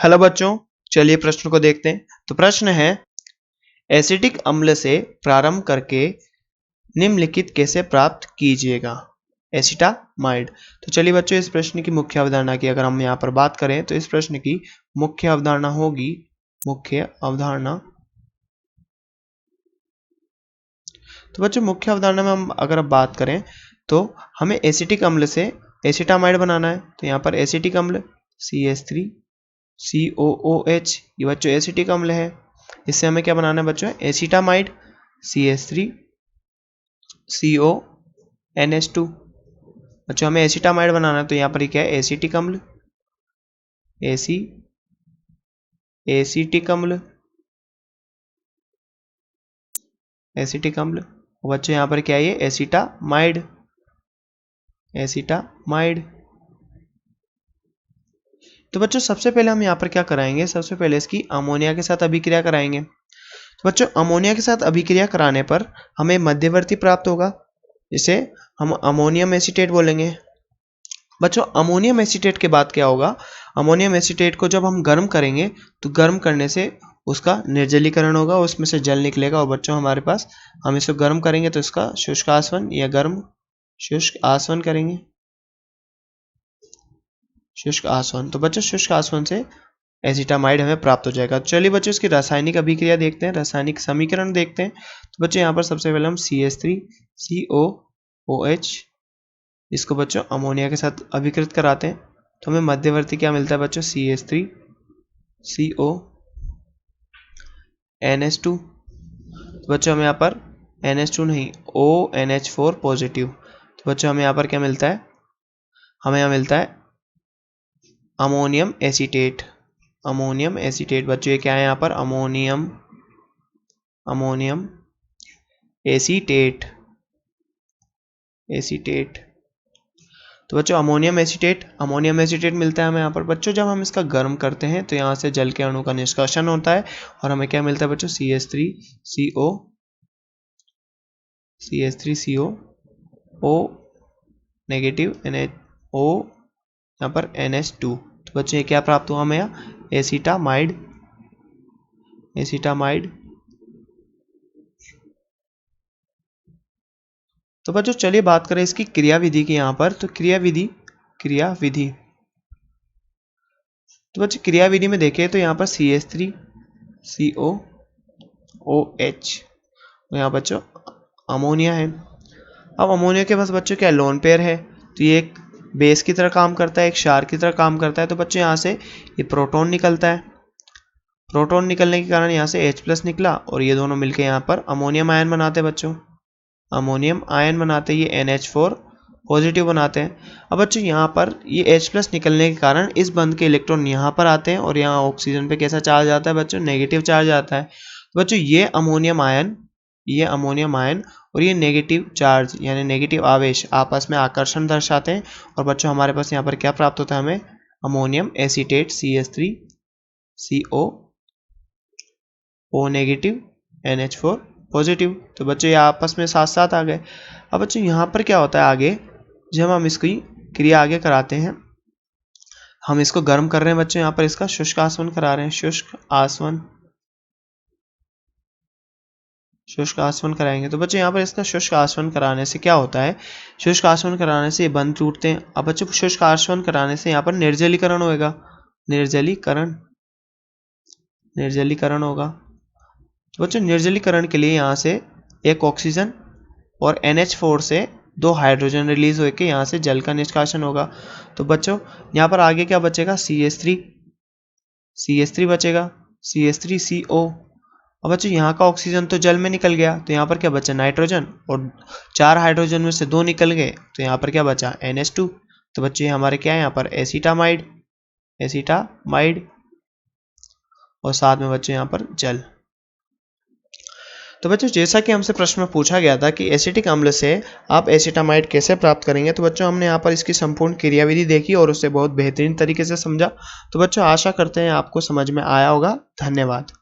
Hello बच्चों, चलिए प्रश्न को देखते हैं। तो प्रश्न है, एसिटिक अम्ल से प्रारंभ करके निम्नलिखित कैसे प्राप्त कीजिएगा? एसिटामाइड। तो चलिए बच्चों, इस प्रश्न की मुख्य अवधारणा की अगर हम यहाँ पर बात करें तो इस प्रश्न की मुख्य अवधारणा होगी, तो बच्चों मुख्य अवधारणा में हम अगर अब बात करें तो हमें एसिटिक अम्ल से एसिटामाइड बनाना है। तो यहाँ पर एसिटिक अम्ल CH3COOH, ये बच्चों एसिटिक अम्ल है। इससे हमें क्या बनाना है बच्चों? Acetamide CH3CONH2। बच्चों हमें एसिटामाइड बनाना है, तो यहाँ पर ये क्या है? एसिटिक अम्ल, एसिटिक अम्ल। बच्चों यहाँ पर क्या है? ये एसिटामाइड। तो बच्चों सबसे पहले हम यहाँ पर क्या कराएंगे? सबसे पहले इसकी अमोनिया के साथ अभिक्रिया कराएंगे। तो बच्चों अमोनिया के साथ अभिक्रिया कराने पर हमें मध्यवर्ती प्राप्त होगा, जिसे हम अमोनियम एसीटेट बोलेंगे। बच्चों अमोनियम एसीटेट के बाद क्या होगा? अमोनियम एसीटेट को जब हम गर्म करेंगे तो गर्म करने से उसका निर्जलीकरण होगा, उसमें से जल निकलेगा। और बच्चों हमारे पास, हम इसको गर्म करेंगे तो इसका शुष्क आसवन या गर्म शुष्क आसवन करेंगे, शुष्क आसवन। तो बच्चों शुष्क आसवन से एसिटामाइड हमें प्राप्त हो जाएगा। चलिए बच्चों इसकी रासायनिक अभिक्रिया देखते हैं, रासायनिक समीकरण देखते हैं। तो बच्चों यहाँ पर सबसे पहले हम CH3COOH, इसको बच्चों अमोनिया के साथ अभिकृत कराते हैं। तो हमें मध्यवर्ती क्या मिलता है बच्चों? CH3CONH2। तो बच्चों हमें यहाँ पर NH2 नहीं, ONH4 पॉजिटिव। तो बच्चों हमें यहाँ पर क्या मिलता है? हमें यहाँ मिलता है अमोनियम एसीटेट। बच्चों ये क्या है यहाँ पर? Ammonium acetate. तो बच्चों अमोनियम एसीटेट मिलता है हमें यहाँ पर। बच्चों जब हम इसका गर्म करते हैं तो यहाँ से जल के अणु का निष्कासन होता है और हमें क्या मिलता है बच्चों? CH3CO नेगेटिव, O यहाँ पर NH2। तो बच्चों ये क्या प्राप्त हुआ हमें? यहाँ एसिटामाइड। तो बच्चों चलिए बात करें इसकी क्रियाविधि की यहाँ पर। तो क्रियाविधि तो बच्चों क्रियाविधि में देखें तो यहाँ पर CH3COOH, यहाँ बच्चों अमोनिया है। अब अमोनिया के पास बच्चों क्या? लोन पेयर है, तो ये एक बेस की तरह काम करता है, एक क्षार की तरह काम करता है। तो बच्चों यहाँ से ये प्रोटॉन निकलता है, प्रोटॉन निकलने के कारण यहाँ से H+ निकला और ये दोनों मिलकर यहाँ पर अमोनियम आयन बनाते हैं बच्चों, ये NH4 पॉजिटिव बनाते हैं। अब बच्चों यहाँ पर ये H+ निकलने के कारण इस बंध के इलेक्ट्रॉन यहाँ पर आते हैं और यहाँ ऑक्सीजन पे कैसा चार्ज आता है बच्चों? नेगेटिव चार्ज आता है। तो बच्चों ये अमोनियम आयन और ये नेगेटिव चार्ज यानी नेगेटिव आवेश आपस में आकर्षण दर्शाते हैं। और बच्चों हमारे पास यहाँ पर क्या प्राप्त होता है? हमें ammonium acetate CH3CO negative NH4 positive. तो बच्चों ये आपस में साथ साथ आ गए। अब बच्चों यहाँ पर क्या होता है आगे? जब हम इसकी क्रिया आगे कराते हैं, हम इसको गर्म कर रहे हैं बच्चों, यहाँ पर इसका शुष्क आसवन करा रहे हैं, शुष्क आसवन कराएंगे। तो बच्चों यहाँ पर इसका शुष्क आसवन कराने से क्या होता है? शुष्क आसवन कराने से ये बंध टूटते हैं। अब बच्चों शुष्क आसवन कराने से यहाँ पर निर्जलीकरण होगा, निर्जलीकरण होगा। तो बच्चों निर्जलीकरण के लिए यहाँ से एक ऑक्सीजन और NH4 से 2 हाइड्रोजन रिलीज होकर यहाँ से जल का निष्कासन होगा। तो बच्चों यहाँ पर आगे क्या बचेगा? CH3 बचेगा, CH3CO। अब बच्चों यहाँ का ऑक्सीजन तो जल में निकल गया, तो यहाँ पर क्या बचा? नाइट्रोजन, और 4 हाइड्रोजन में से 2 निकल गए, तो यहाँ पर क्या बचा? NH2। तो बच्चों हमारे क्या है यहाँ पर? एसिटामाइड और साथ में बच्चों यहाँ पर जल। तो बच्चों जैसा कि हमसे प्रश्न में पूछा गया था कि एसिटिक अम्ल से आप एसिटामाइड कैसे प्राप्त करेंगे, तो बच्चों हमने यहाँ पर इसकी संपूर्ण क्रियाविधि देखी और उसे बहुत बेहतरीन तरीके से समझा। तो बच्चों आशा करते हैं आपको समझ में आया होगा। धन्यवाद।